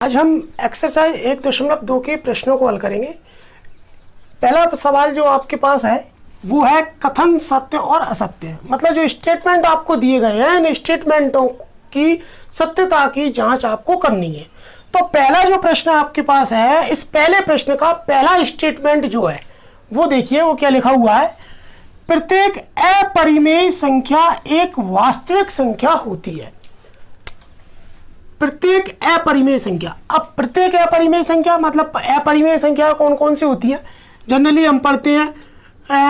आज हम एक्सरसाइज 1.2 के प्रश्नों को हल करेंगे। पहला सवाल जो आपके पास है वो है कथन सत्य और असत्य, मतलब जो स्टेटमेंट आपको दिए गए हैं इन स्टेटमेंटों की सत्यता की जांच आपको करनी है। तो पहला जो प्रश्न आपके पास है, इस पहले प्रश्न का पहला स्टेटमेंट जो है वो देखिए, वो क्या लिखा हुआ है। प्रत्येक अपरिमेय संख्या एक वास्तविक संख्या होती है। प्रत्येक अपरिमेय संख्या, अब प्रत्येक अपरिमेय संख्या मतलब अपरिमेय संख्या कौन कौन सी होती है? जनरली हम पढ़ते हैं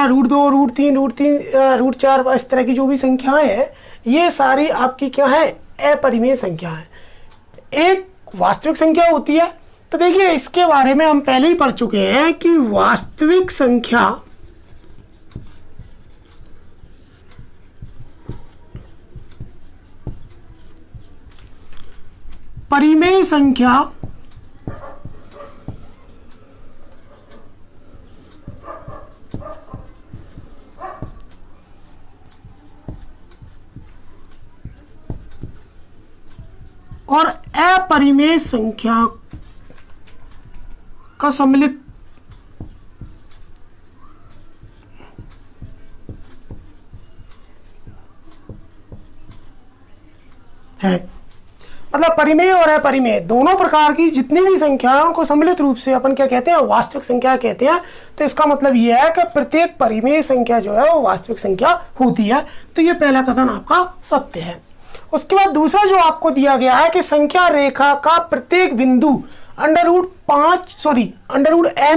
√2, √3, √4, इस तरह की जो भी संख्याएं हैं ये सारी आपकी क्या है? अपरिमेय संख्या है। एक वास्तविक संख्या होती है। तो देखिए इसके बारे में हम पहले ही पढ़ चुके हैं कि वास्तविक संख्या परिमेय संख्या और अपरिमेय संख्या का सम्मिलित है। मतलब परिमेय और अपरिमेय दोनों प्रकार की जितनी भी संख्या है उनको सम्मिलित रूप से अपन क्या कहते हैं? वास्तविक संख्या कहते हैं। तो इसका मतलब यह है कि प्रत्येक परिमेय संख्या जो है वो वास्तविक संख्या होती है। तो ये पहला कथन आपका सत्य है। उसके बाद दूसरा जो आपको दिया गया है कि संख्या रेखा का प्रत्येक बिंदु √m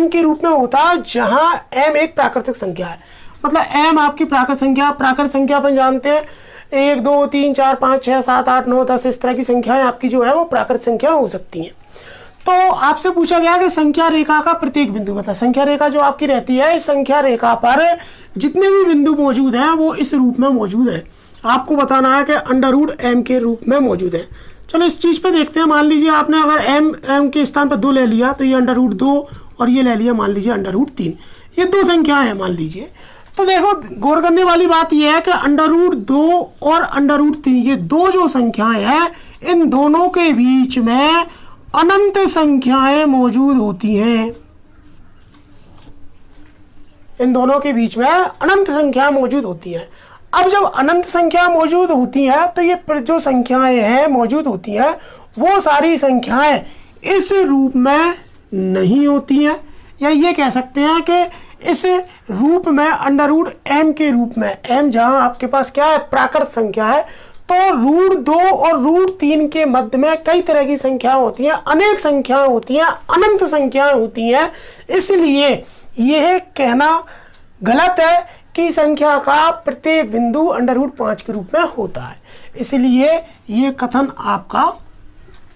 के रूप में होता है, जहां m एक प्राकृतिक संख्या है। मतलब m आपकी प्राकृत संख्या अपन जानते हैं 1 2 3 4 5 6 7 8 9 10 इस तरह की संख्याएं आपकी जो है वो प्राकृत संख्या हो सकती हैं। तो आपसे पूछा गया कि संख्या रेखा का प्रत्येक बिंदु, मतलब संख्या रेखा जो आपकी रहती है, इस संख्या रेखा पर जितने भी बिंदु मौजूद हैं वो इस रूप में मौजूद है। आपको बताना है कि √m के रूप में मौजूद है। चलो इस चीज़ पे देखते हैं। मान लीजिए आपने अगर m के स्थान पर 2 ले लिया तो ये √2 और ये ले लिया मान लीजिए √3। ये दो संख्याएं हैं मान लीजिए। तो देखो गौर करने वाली बात यह है कि √2 और √3 ये दो जो संख्याएं हैं इन दोनों के बीच में अनंत संख्याएं मौजूद होती हैं। इन दोनों के बीच में अनंत संख्याएं मौजूद होती हैं। अब जब अनंत संख्या मौजूद होती है तो ये जो संख्याएं हैं मौजूद होती हैं वो सारी संख्याएं इस रूप में नहीं होती हैं, या ये कह सकते हैं कि इस रूप में √m के रूप में, m जहां आपके पास क्या है? प्राकृत संख्या है। तो √2 और √3 के मध्य में कई तरह की संख्याएं होती हैं, अनेक संख्याएं होती हैं, अनंत संख्याएं होती हैं। इसलिए यह कहना गलत है कि संख्या का प्रत्येक बिंदु √5 के रूप में होता है। इसलिए ये कथन आपका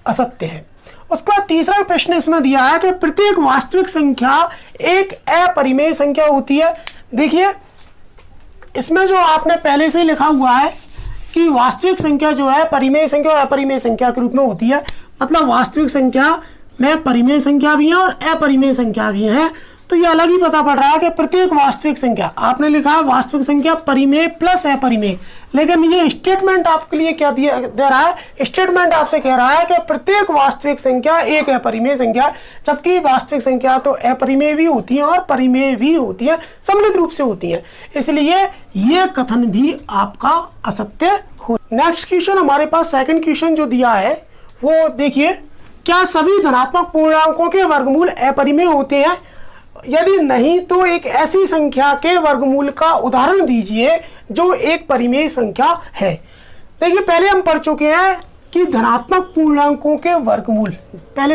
असत्य है। उसके बाद तीसरा प्रश्न इसमें दिया है कि प्रत्येक वास्तविक संख्या एक अपरिमेय संख्या होती है। देखिए इसमें जो आपने पहले से लिखा हुआ है कि वास्तविक संख्या जो है परिमेय संख्या और अपरिमेय संख्या के रूप में होती है। मतलब वास्तविक संख्या में परिमेय संख्या भी है और अपरिमेय संख्या भी है। तो ये अलग ही पता पड़ रहा है कि प्रत्येक वास्तविक संख्या, आपने लिखा है वास्तविक संख्या परिमेय प्लस अपरिमेय, लेकिन ये स्टेटमेंट आपके लिए क्या दे रहा है? स्टेटमेंट आपसे कह रहा है कि प्रत्येक वास्तविक संख्या एक अपरिमेय संख्या, जबकि वास्तविक संख्या तो अपरिमेय भी होती है और परिमेय भी होती है, सम्मिलित रूप से होती है। इसलिए ये कथन भी आपका असत्य हो। नेक्स्ट क्वेश्चन हमारे पास सेकंड क्वेश्चन जो दिया है वो देखिए, क्या सभी धनात्मक पूर्णांकों के वर्गमूल अपरिमेय होते हैं? यदि नहीं तो एक ऐसी संख्या के वर्गमूल का उदाहरण दीजिए जो एक परिमेय संख्या है। देखिए पहले हम पढ़ चुके हैं कि धनात्मक पूर्णांकों के वर्गमूल,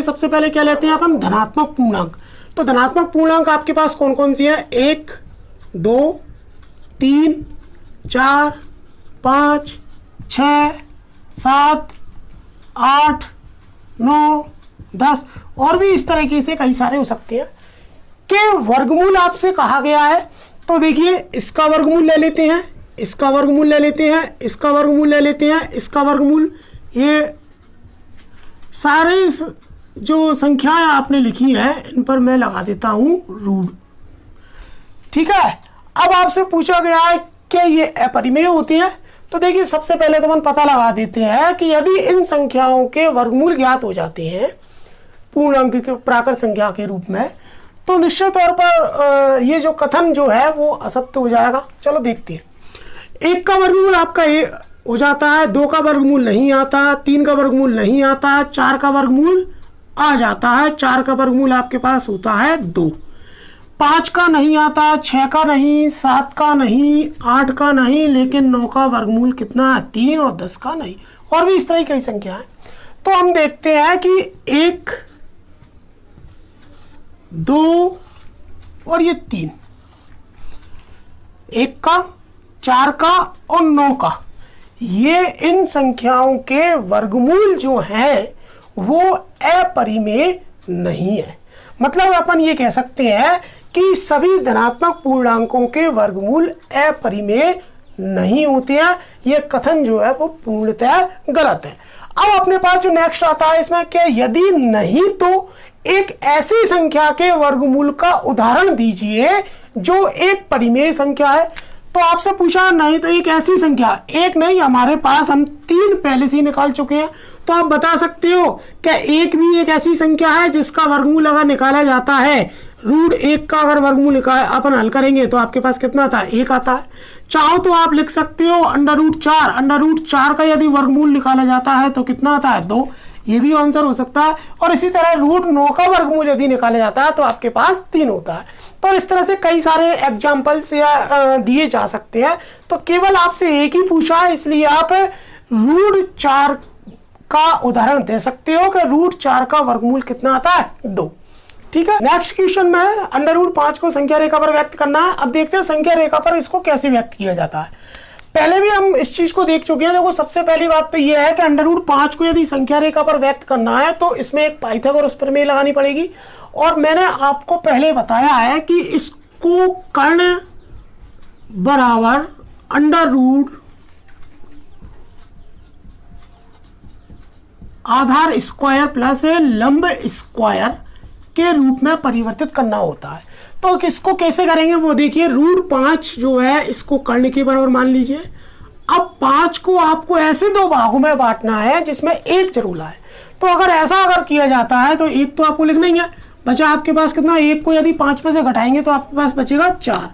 सबसे पहले क्या लेते हैं अपन? धनात्मक पूर्णांक। तो धनात्मक पूर्णांक आपके पास कौन कौन सी है? 1 2 3 4 5 6 7 8 9 10 और भी इस तरीके से कई सारे हो सकते हैं के वर्गमूल आपसे कहा गया है। तो देखिए इसका वर्गमूल ले लेते हैं, इसका वर्गमूल ले लेते हैं, इसका वर्गमूल ले लेते हैं, इसका वर्गमूल, ये सारे जो संख्याएं आपने लिखी हैं इन पर मैं लगा देता हूं रूट। ठीक है। अब आपसे पूछा गया है कि ये अपरिमेय होती हैं। तो देखिए सबसे पहले तो हम पता लगा देते हैं कि यदि इन संख्याओं के वर्गमूल ज्ञात हो जाते हैं पूर्णांक के प्राकृत संख्या के रूप में, तो निश्चित तौर पर ये जो कथन जो है वो असत्य हो जाएगा। चलो देखते हैं। 1 का वर्गमूल आपका हो जाता है, 2 का वर्गमूल नहीं आता, 3 का वर्गमूल नहीं आता, 4 का वर्गमूल आ जाता है। 4 का वर्गमूल आपके पास होता है 2, 5 का नहीं आता, 6 का नहीं, 7 का नहीं, 8 का नहीं, लेकिन 9 का वर्गमूल कितना है 3, और 10 का नहीं, और भी इस तरह की कई संख्या है। तो हम देखते हैं कि 1, 2 और ये 3, 1 का, 4 का और 9 का, ये इन संख्याओं के वर्गमूल जो है वो अपरिमेय नहीं है। मतलब अपन ये कह सकते हैं कि सभी धनात्मक पूर्णांकों के वर्गमूल अपरिमेय नहीं होते हैं। ये कथन जो है वो पूर्णतः गलत है। अब अपने पास जो नेक्स्ट आता है इसमें क्या, यदि नहीं तो एक ऐसी संख्या के वर्गमूल का उदाहरण दीजिए जो एक परिमेय संख्या है। तो आपसे पूछा नहीं तो एक ऐसी संख्या, एक नहीं, हमारे पास हम 3 पहले से ही निकाल चुके हैं। तो आप बता सकते हो क्या 1 भी एक ऐसी संख्या है जिसका वर्गमूल अगर निकाला जाता है, √1 का अगर वर्गमूल अपन हल करेंगे तो आपके पास कितना आता है, 1 आता है। चाहो तो आप लिख सकते हो √4, √4 का यदि वर्गमूल निकाला जाता है तो कितना आता है 2, ये भी आंसर हो सकता है। और इसी तरह √9 का वर्गमूल यदि निकाला जाता है तो आपके पास 3 होता है। तो इस तरह से कई सारे एग्जाम्पल्स दिए जा सकते हैं। तो केवल आपसे एक ही पूछा है, इसलिए आप √4 का उदाहरण दे सकते हो कि √4 का वर्गमूल कितना आता है 2। ठीक है। नेक्स्ट क्वेश्चन में √5 को संख्या रेखा पर व्यक्त करना है। अब देखते हैं संख्या रेखा पर इसको कैसे व्यक्त किया जाता है। पहले भी हम इस चीज को देख चुके हैं। देखो सबसे पहली बात तो यह है कि √5 को यदि संख्या रेखा पर व्यक्त करना है तो इसमें एक पाइथागोरस प्रमेय लगानी पड़ेगी। और मैंने आपको पहले बताया है कि इसको कर्ण बराबर √ आधार स्क्वायर प्लस लंब स्क्वायर के रूप में परिवर्तित करना होता है। तो इसको कैसे करेंगे वो देखिए। √5 जो है इसको कर्ण के बराबर मान लीजिए। अब 5 को आपको ऐसे 2 भागों में बांटना है जिसमें 1 जरूर आए। तो अगर ऐसा किया जाता है तो 1 तो आपको लिखना ही है, बचा आपके पास कितना, 1 को यदि 5 में से घटाएंगे तो आपके पास बचेगा 4।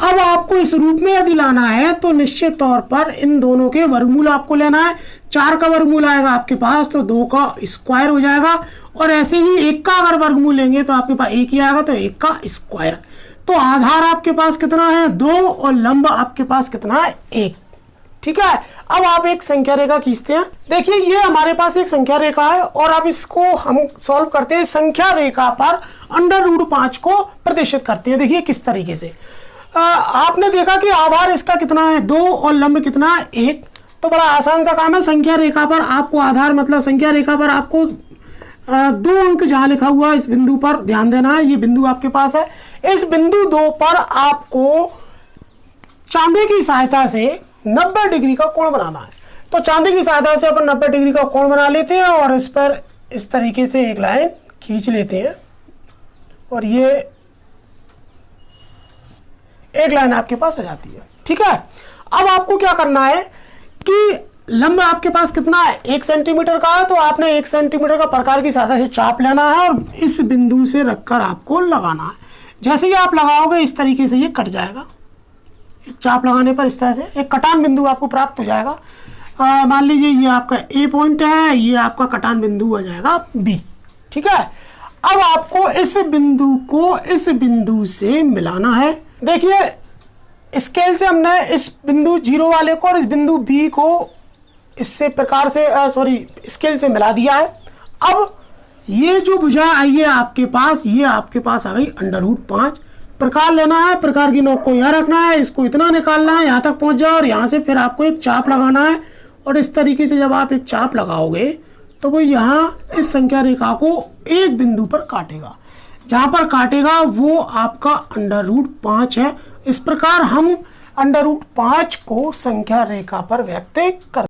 अब आपको इस रूप में यदि लाना है तो निश्चित तौर पर इन दोनों के वर्गमूल आपको लेना है। 4 का वर्गमूल आएगा आपके पास तो 2 का स्क्वायर हो जाएगा, और ऐसे ही 1 का अगर वर्गमूल लेंगे तो आपके पास 1 ही आएगा तो 1 का स्क्वायर। तो आधार आपके पास कितना है 2 और लंब आपके पास कितना है 1। ठीक है। अब आप एक संख्या रेखा खींचते हैं। देखिए ये हमारे पास एक संख्या रेखा है और अब इसको हम सॉल्व करते हैं। संख्या रेखा पर √5 को प्रदर्शित करते हैं। देखिए किस तरीके से। आपने देखा कि आधार इसका कितना है 2 और लंब कितना है 1। तो बड़ा आसान सा काम है। संख्या रेखा पर आपको आधार मतलब संख्या रेखा पर आपको 2 अंक जहां लिखा हुआ है इस बिंदु पर ध्यान देना है। ये बिंदु आपके पास है। इस बिंदु 2 पर आपको चांदी की सहायता से 90 डिग्री का कोण बनाना है। तो चांदी की सहायता से अपन 90 डिग्री का कोण बना लेते हैं और इस पर इस तरीके से एक लाइन खींच लेते हैं और ये एक लाइन आपके पास आ जाती है। ठीक है। अब आपको क्या करना है कि लंब आपके पास कितना है 1 सेंटीमीटर का है, तो आपने 1 सेंटीमीटर का प्रकार की सहायता से चाप लेना है और इस बिंदु से रखकर आपको लगाना है। जैसे ही आप लगाओगे इस तरीके से ये कट जाएगा। एक चाप लगाने पर इस तरह से एक कटान बिंदु आपको प्राप्त हो जाएगा। मान लीजिए ये आपका A पॉइंट है, ये आपका कटान बिंदु आ जाएगा B। ठीक है। अब आपको इस बिंदु को इस बिंदु से मिलाना है। देखिए स्केल से हमने इस बिंदु 0 वाले को और इस बिंदु B को इससे प्रकार से स्केल से मिला दिया है। अब ये जो भुजा आई है आपके पास, ये आपके पास आ गई √5। प्रकार लेना है, प्रकार की नोक को यहाँ रखना है, इसको इतना निकालना है, यहाँ तक पहुँच जाओ और यहाँ से फिर आपको एक चाप लगाना है। और इस तरीके से जब आप एक चाप लगाओगे तो वो यहाँ इस संख्या रेखा को एक बिंदु पर काटेगा। जहाँ पर काटेगा वो आपका √5 है। इस प्रकार हम √5 को संख्या रेखा पर व्यक्त कर